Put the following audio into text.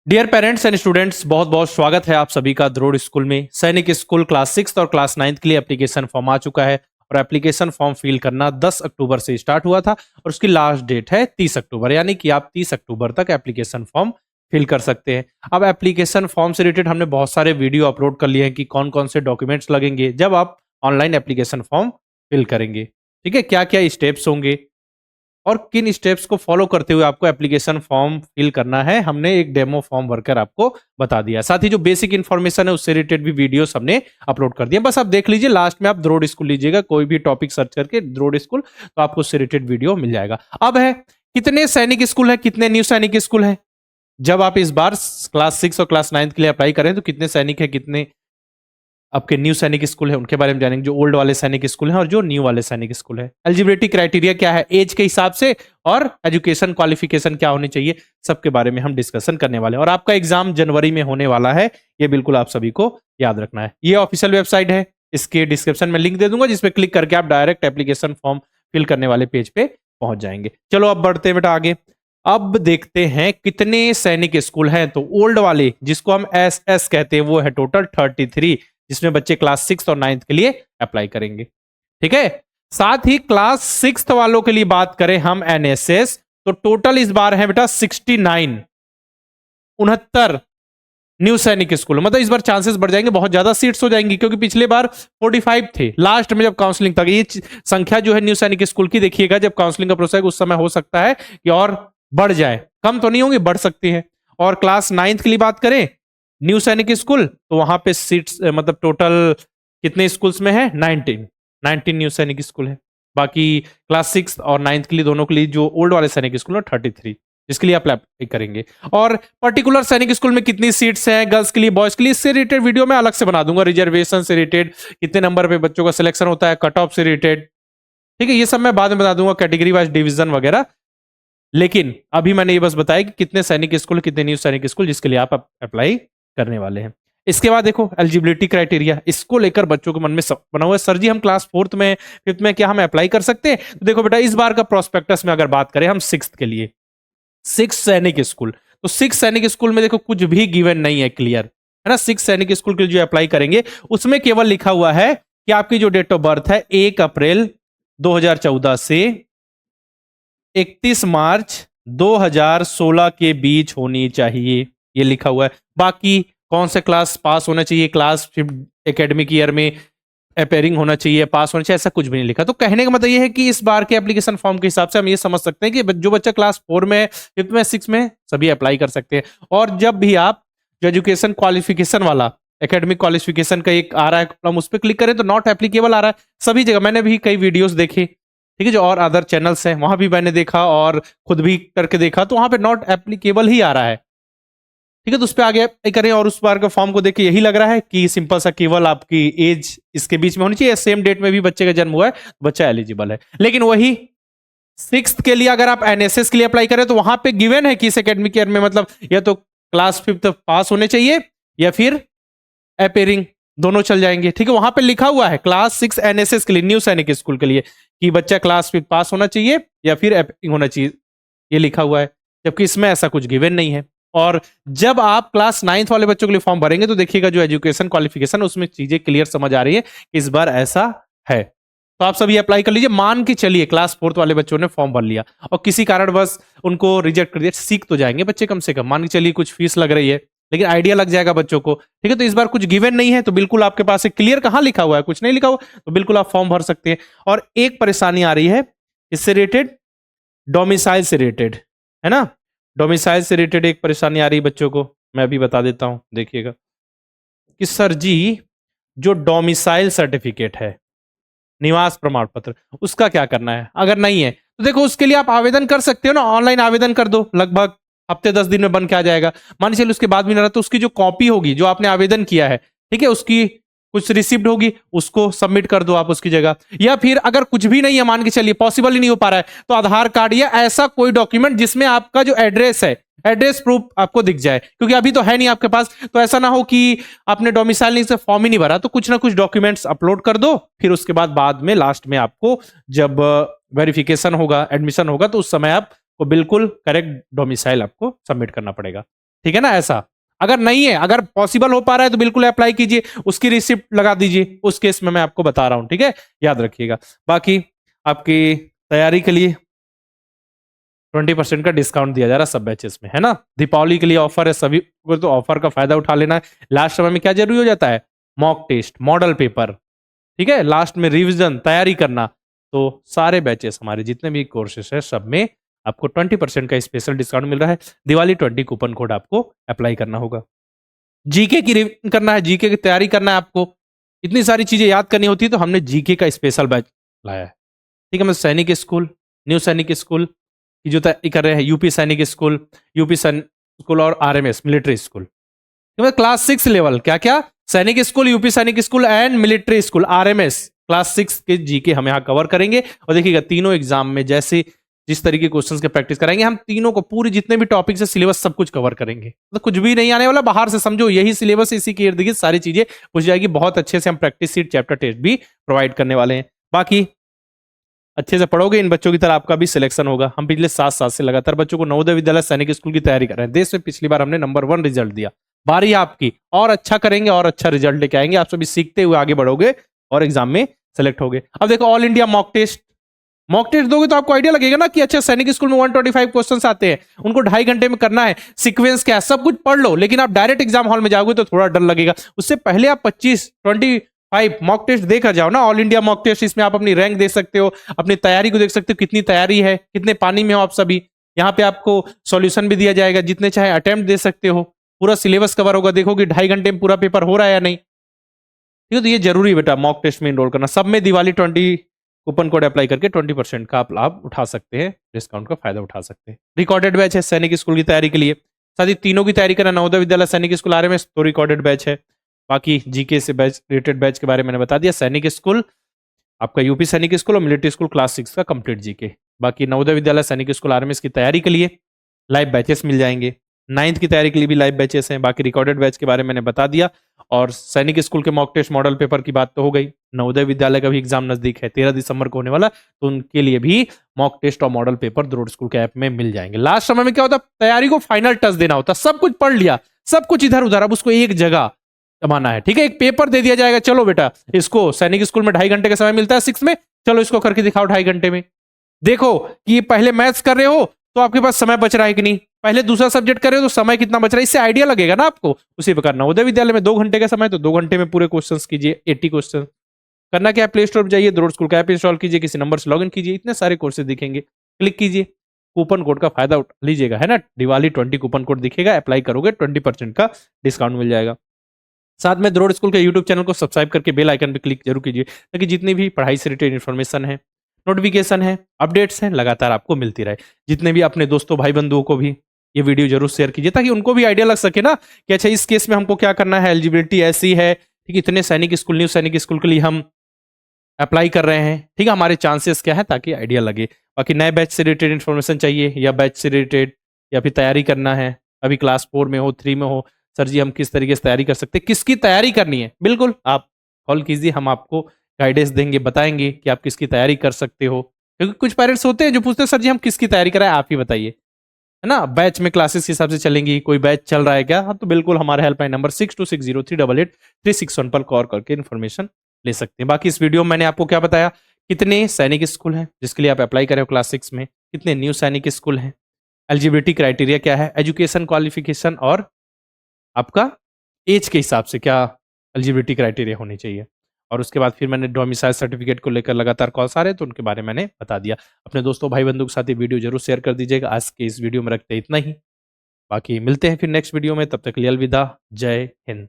Dear parents and students, बहुत बहुत स्वागत है आप सभी का द्रोड़ स्कूल में। सैनिक स्कूल क्लास 6 और क्लास 9 के लिए एप्लीकेशन फॉर्म आ चुका है और एप्लीकेशन फॉर्म फिल करना 10 अक्टूबर से स्टार्ट हुआ था और उसकी लास्ट डेट है 30 अक्टूबर, यानी कि आप 30 अक्टूबर तक एप्लीकेशन फॉर्म फिल कर सकते हैं। अब एप्लीकेशन फॉर्म से रिलेटेड हमने बहुत सारे वीडियो अपलोड कर लिए हैं कि कौन कौन से डॉक्यूमेंट्स लगेंगे जब आप ऑनलाइन एप्लीकेशन फॉर्म फिल करेंगे। ठीक है, क्या क्या स्टेप्स होंगे और किन स्टेप्स को फॉलो करते हुए आपको एप्लीकेशन फॉर्म फिल करना है, हमने एक डेमो फॉर्म भरकर आपको बता दिया। साथ ही जो बेसिक इन्फॉर्मेशन है उससे रिलेटेड भी वीडियोस हमने अपलोड कर दिया। बस आप देख लीजिए, लास्ट में आप द्रोड़ स्कूल लीजिएगा, कोई भी टॉपिक सर्च करके द्रोड़ स्कूल, तो आपको उससे रिलेटेड वीडियो मिल जाएगा। अब है कितने सैनिक स्कूल है, कितने न्यू सैनिक स्कूल है। जब आप इस बार क्लास 6 और क्लास 9 के लिए अप्लाई करें तो कितने सैनिक है, कितने आपके न्यू सैनिक स्कूल है, उनके बारे में जानेंगे। जो ओल्ड वाले सैनिक स्कूल है और जो न्यू वाले सैनिक स्कूल है। एलिजिबिलिटी क्राइटेरिया क्या है एज के हिसाब से, और एजुकेशन क्वालिफिकेशन क्या होनी चाहिए, सबके बारे में हम डिस्कशन करने वाले हैं। और आपका एग्जाम जनवरी में होने वाला है, ये बिल्कुल आप सभी को याद रखना है। ये ऑफिशियल वेबसाइट है, इसके डिस्क्रिप्शन में लिंक दे दूंगा, जिसपे क्लिक करके आप डायरेक्ट एप्लीकेशन फॉर्म फिल करने वाले पेज पे पहुंच जाएंगे। चलो अब बढ़ते हैं बेटा आगे। अब देखते हैं कितने सैनिक स्कूल हैं। तो ओल्ड वाले, जिसको हम एस कहते हैं, वो है टोटल 33, जिसमें बच्चे क्लास 6 और 9 के लिए अप्लाई करेंगे। ठीक है, साथ ही क्लास 6 वालों के लिए बात करें हम एनएसएस, तो टोटल इस बार है बेटा 69, 69 न्यू सैनिक स्कूल। मतलब इस बार चांसेस बढ़ जाएंगे, बहुत ज्यादा सीट्स हो जाएंगी, क्योंकि पिछले बार 45 थे लास्ट में जब काउंसलिंग था। ये संख्या जो है न्यू सैनिक स्कूल की, देखिएगा जब काउंसलिंग का प्रोसेस उस समय हो सकता है कि और बढ़ जाए, कम तो नहीं होंगे, बढ़ सकती है। और क्लास 9 के लिए बात करें न्यू सैनिक स्कूल, तो वहां पे सीट्स मतलब टोटल कितने स्कूल्स में है, 19 न्यू सैनिक स्कूल है। बाकी क्लास 6 और 9 के लिए, दोनों के लिए जो ओल्ड वाले सैनिक स्कूल है 33, जिसके लिए अप्लाई करेंगे। और पर्टिकुलर सैनिक स्कूल में कितनी सीट्स हैं, गर्ल्स के लिए बॉयज के लिए, इससे रिलेटेड वीडियो मैं अलग से बना दूंगा। रिजर्वेशन से रिलेटेड, कितने नंबर पे बच्चों का सिलेक्शन होता है, कट ऑफ से रिलेटेड, ठीक है, ये सब मैं बाद में बता दूंगा, कैटेगरी वाइज डिवीजन वगैरह। लेकिन अभी मैंने ये बस बताया कि कितने सैनिक स्कूल, कितने न्यू सैनिक स्कूल, जिसके लिए आप अप्लाई करने वाले हैं। इसके बाद देखो एलिजिबिलिटी क्राइटेरिया, इसको लेकर बच्चों के मन में बना हुआ है, सर जी हम क्लास 4 में 5th में क्या हम अप्लाई कर सकते हैं। तो देखो बेटा, इस बार का प्रोस्पेक्टस में अगर बात करें हम 6th के लिए, 6 सैनिक स्कूल, तो 6 सैनिक स्कूल में देखो कुछ भी गिवन नहीं है, क्लियर है ना। 6 सैनिक स्कूल के लिए जो अप्लाई करेंगे उसमें केवल लिखा हुआ है कि आपकी जो डेट ऑफ बर्थ है 1 अप्रैल 2014 से 31 मार्च 2016 के बीच होनी चाहिए, ये लिखा हुआ है। बाकी कौन से क्लास पास होना चाहिए, क्लास 5th एकेडमिक ईयर में अपेयरिंग होना चाहिए, पास होना चाहिए, ऐसा कुछ भी नहीं लिखा। तो कहने का मतलब ये है कि इस बार के एप्लीकेशन फॉर्म के हिसाब से हम ये समझ सकते हैं कि जो बच्चा क्लास 4 में, 5th में, 6 में, सभी अप्लाई कर सकते हैं। और जब भी आप जो एजुकेशन क्वालिफिकेशन वाला एकेडमिक क्वालिफिकेशन का एक आ रहा है कॉलम, उस पर क्लिक करें तो नॉट एप्लीकेबल आ रहा है सभी जगह। मैंने भी कई वीडियोस देखे, ठीक है, जो और अदर चैनल्स हैं वहां भी मैंने देखा और खुद भी करके देखा, तो वहां पे नॉट एप्लीकेबल ही आ रहा है। ठीक है, तो उस पर आगे करें और उस बार का फॉर्म को देख के यही लग रहा है कि सिंपल सा केवल आपकी एज इसके बीच में होनी चाहिए, सेम डेट में भी बच्चे का जन्म हुआ है, बच्चा एलिजिबल है। लेकिन वही 6th के लिए अगर आप एनएसएस के लिए अप्लाई करें तो वहां पे गिवन है कि इस एकेडमिक ईयर में मतलब या तो क्लास 5th पास होने चाहिए या फिर अपेयरिंग, दोनों चल जाएंगे। ठीक है, वहां पे लिखा हुआ है क्लास 6 एनएसएस के लिए, न्यू सैनिक स्कूल के लिए, कि बच्चा क्लास 5th पास होना चाहिए या फिर अपेयरिंग होना चाहिए, ये लिखा हुआ है। जबकि इसमें ऐसा कुछ गिवन नहीं है। और जब आप क्लास 9th वाले बच्चों के लिए फॉर्म भरेंगे तो देखिएगा जो एजुकेशन क्वालिफिकेशन उसमें चीजें क्लियर समझ आ रही है कि इस बार ऐसा है। तो आप सभी अप्लाई कर लीजिए। मान के चलिए क्लास 4th वाले बच्चों ने फॉर्म भर लिया और किसी कारण बस उनको रिजेक्ट कर दिया, सीख तो जाएंगे बच्चे कम से कम। मान के चलिए कुछ फीस लग रही है, लेकिन आइडिया लग जाएगा बच्चों को। ठीक है, तो इस बार कुछ गिवन नहीं है, तो बिल्कुल आपके पास क्लियर कहां लिखा हुआ है, कुछ नहीं लिखा हुआ, तो बिल्कुल आप फॉर्म भर सकते हैं। और एक परेशानी आ रही है इससे रिलेटेड, डोमिसाइल से रिलेटेड, है ना। डोमिसाइल से रिलेटेड एक परेशानी आ रही है बच्चों को, मैं अभी बता देता हूं। देखिएगा कि सर जी जो डोमिसाइल सर्टिफिकेट है, निवास प्रमाण पत्र, उसका क्या करना है। अगर नहीं है तो देखो उसके लिए आप आवेदन कर सकते हो ना, ऑनलाइन आवेदन कर दो, लगभग हफ्ते 10 दिन में बन के आ जाएगा। मान चलिए उसके बाद भी ना रहा तो उसकी जो कॉपी होगी जो आपने आवेदन किया है, ठीक है, उसकी कुछ रिसिप्ट होगी, उसको सबमिट कर दो आप उसकी जगह। या फिर अगर कुछ भी नहीं है, मान के चलिए पॉसिबल ही नहीं हो पा रहा है, तो आधार कार्ड या ऐसा कोई डॉक्यूमेंट जिसमें आपका जो एड्रेस है, एड्रेस प्रूफ आपको दिख जाए, क्योंकि अभी तो है नहीं आपके पास। तो ऐसा ना हो कि आपने डोमिसाइल से फॉर्म ही नहीं भरा, तो कुछ ना कुछ डॉक्यूमेंट्स अपलोड कर दो, फिर उसके बाद में लास्ट में आपको जब वेरिफिकेशन होगा, एडमिशन होगा, तो उस समय आपको बिल्कुल करेक्ट डोमिसाइल आपको सबमिट करना पड़ेगा। ठीक है ना, ऐसा। अगर नहीं है, अगर पॉसिबल हो पा रहा है तो बिल्कुल अप्लाई कीजिए, उसकी रिसिप्ट लगा दीजिए, उस केस में मैं आपको बता रहा हूं, ठीक है, याद रखिएगा। बाकी आपकी तैयारी के लिए 20% का डिस्काउंट दिया जा रहा है सब बैचेस में, है ना। दीपावली के लिए ऑफर है, सभी को तो ऑफर का फायदा उठा लेना है। लास्ट समय में क्या जरूरी हो जाता है, मॉक टेस्ट, मॉडल पेपर, ठीक है, लास्ट में रिवीजन, तैयारी करना। तो सारे बैचेस हमारे जितने भी कोर्सेस है सब में आपको 20% का स्पेशल डिस्काउंट मिल रहा है। दिवाली 20 कूपन कोड आपको अप्लाई करना होगा। जीके की रिवीजन करना है, जीके की तैयारी करना है आपको, इतनी सारी चीजें याद करनी होती है, तो हमने जीके का स्पेशल बैच लाया है, ठीक है। मैं सैनिक स्कूल, न्यू सैनिक स्कूल की जो तैयारी कर रहे हैं, यूपी सैनिक स्कूल, यूपी सैनिक स्कूल और RMS military school, class 6 level, क्या क्या, सैनिक स्कूल, यूपी सैनिक school and military school, RMS class 6 के जीके हम यहाँ कवर करेंगे। और देखिएगा तीनों एग्जाम में जैसे जिस तरीके क्वेश्चंस के प्रैक्टिस कराएंगे, हम तीनों को पूरी जितने भी टॉपिक है सिलेबस सब कुछ कवर करेंगे, तो कुछ भी नहीं आने वाला बाहर से, समझो यही सिलेबस, इसी के इर्द गिर्द सारी चीजें पूछ जाएगी। बहुत अच्छे से हम प्रैक्टिस सीट, चैप्टर टेस्ट भी प्रोवाइड करने वाले हैं। बाकी अच्छे से पढ़ोगे, इन बच्चों की तरह आपका भी सिलेक्शन होगा। हम पिछले 7 साल से लगातार बच्चों को नवोदय विद्यालय सैनिक स्कूल की तैयारी कर रहे हैं। देश में पिछली बार हमने नंबर 1 रिजल्ट दिया, बारी है आपकी, और अच्छा करेंगे और अच्छा रिजल्ट लेके आएंगे। आप सभी सीखते हुए आगे बढ़ोगे और एग्जाम में सेलेक्ट होगे। अब देखो all India mock test, mock test दोगे तो आपको आइडिया लगेगा ना कि अच्छा सैनिक स्कूल में 125 क्वेश्चंस आते हैं, उनको 2.5 घंटे में करना है, सीक्वेंस क्या है, सब कुछ पढ़ लो। लेकिन आप डायरेक्ट एग्जाम हॉल में जाओगे तो थोड़ा डर लगेगा। उससे पहले आप 25 मॉक टेस्ट देकर जाओ ना, ऑल इंडिया मॉक टेस्ट। इसमें आप अपनी रैंक देख सकते हो, अपनी तैयारी को देख सकते हो, कितनी तैयारी है, कितने पानी में हो आप सभी। यहाँ पे आपको सॉल्यूशन भी दिया जाएगा, जितने चाहे अटेम्प्ट दे सकते हो, पूरा सिलेबस कवर होगा, देखोगे 2.5 घंटे में पूरा पेपर हो रहा है या नहीं। ठीक है, तो ये जरूरी है बेटा मॉक टेस्ट में इनरोल करना। सब में दिवाली 20 कूपन कोड अप्लाई करके 20% का आप लाभ उठा सकते हैं, डिस्काउंट का फायदा उठा सकते हैं। रिकॉर्डेड बैच है सैनिक स्कूल की तैयारी के लिए, साथ ही तीनों की तैयारी करना, नवोदय विद्यालय सैनिक स्कूल आरएमएस तो रिकॉर्डेड बैच है। बाकी जीके से बैच रिलेटेड बैच के बारे में मैंने बता दिया। सैनिक स्कूल आपका यूपी सैनिक स्कूल और मिलिट्री स्कूल क्लास 6 का कंप्लीट जीके। बाकी नवोदय विद्यालय सैनिक स्कूल आरएमएस की तैयारी के लिए लाइव बैचेस मिल जाएंगे, 9th की तैयारी के लिए भी लाइव बैचेस हैं। बाकी रिकॉर्डेड बैच के बारे में मैंने बता दिया। और सैनिक स्कूल के मॉक टेस्ट मॉडल पेपर की बात तो हो गई। नवोदय विद्यालय का भी एग्जाम नजदीक है, 13 दिसंबर को होने वाला, तो उनके लिए भी मॉक टेस्ट और मॉडल पेपर द्रोड़ स्कूल के ऐप में मिल जाएंगे। लास्ट समय में क्या होता है, तैयारी को फाइनल टच देना होता, सब कुछ पढ़ लिया, सब कुछ इधर उधर, अब उसको एक जगह जमाना है। ठीक है, एक पेपर दे दिया जाएगा, चलो बेटा इसको, सैनिक स्कूल में 2.5 घंटे का समय मिलता है 6 में, चलो इसको करके दिखाओ 2.5 घंटे में। देखो कि पहले मैथ्स कर रहे हो तो आपके पास समय बच रहा है कि नहीं, पहले दूसरा सब्जेक्ट कर रहे हो तो समय कितना बच रहा है, इससे आइडिया लगेगा ना आपको। उसी प्रकार नवोदय विद्यालय में 2 घंटे का समय, तो 2 घंटे में पूरे क्वेश्चन कीजिए, 80 क्वेश्चन। करना क्या है, प्ले स्टोर पर जाइए, द्रोड़ स्कूल का ऐप इंस्टॉल कीजिए, किसी नंबर से लॉगिन कीजिए, इतने सारे कोर्सेज दिखेंगे, क्लिक कीजिए, कूपन कोड का फायदा लीजिएगा, है ना। दिवाली 20 कूपन कोड दिखेगा, अप्लाई करोगे 20% का डिस्काउंट मिल जाएगा। साथ में द्रोड़ स्कूल के यूट्यूब चैनल को सब्सक्राइब करके बेल आइकन पर क्लिक जरूर कीजिए, ताकि जितनी भी पढ़ाई से रिलेटेड इन्फॉर्मेशन है, नोटिफिकेशन है, अपडेट्स हैं, लगातार आपको मिलती रहे। जितने भी अपने दोस्तों भाई बंधुओं को भी ये वीडियो जरूर शेयर कीजिए, ताकि उनको भी आइडिया लग सके ना कि अच्छा इस केस में हमको क्या करना है, एलिजिबिलिटी ऐसी है, ठीक, इतने सैनिक स्कूल, न्यू सैनिक स्कूल के लिए हम अप्लाई कर रहे हैं, ठीक है, हमारे चांसेस क्या है, ताकि आइडिया लगे। बाकी नए बैच से रिलेटेड इन्फॉर्मेशन चाहिए, या बैच से रिलेटेड, या फिर तैयारी करना है, अभी क्लास 4 में हो, 3 में हो, सर जी हम किस तरीके से तैयारी कर सकते हैं, किसकी तैयारी करनी है, बिल्कुल आप कॉल कीजिए, हम आपको गाइडेंस देंगे, बताएंगे कि आप किसकी तैयारी कर सकते हो। क्योंकि कुछ पेरेंट्स होते हैं जो पूछते हैं सर जी हम किसकी तैयारी कराएं, आप ही बताइए, है ना। बैच में क्लासेस के हिसाब से चलेंगी, कोई बैच चल रहा है क्या, हाँ तो बिल्कुल हमारे हेल्पलाइन नंबर 6260388361 पर कॉल करके इन्फॉर्मेशन ले सकते हैं। बाकी इस वीडियो में मैंने आपको क्या बताया, कितने सैनिक स्कूल हैं जिसके लिए आप अप्लाई करें क्लास 6 में, कितने न्यू सैनिक स्कूल हैं, एलिजिबिलिटी क्राइटेरिया क्या है, एजुकेशन क्वालिफिकेशन और आपका एज के हिसाब से क्या एलिजिबिलिटी क्राइटेरिया होनी चाहिए। और उसके बाद फिर मैंने डोमिसाइल सर्टिफिकेट को लेकर लगातार कॉल्स आ रहे हैं, तो उनके बारे में मैंने बता दिया। अपने दोस्तों भाई बंधु के साथ ये वीडियो जरूर शेयर कर दीजिएगा। आज के इस वीडियो में रखते इतना ही, बाकी मिलते हैं फिर नेक्स्ट वीडियो में, तब तक के लिए अलविदा, जय हिंद।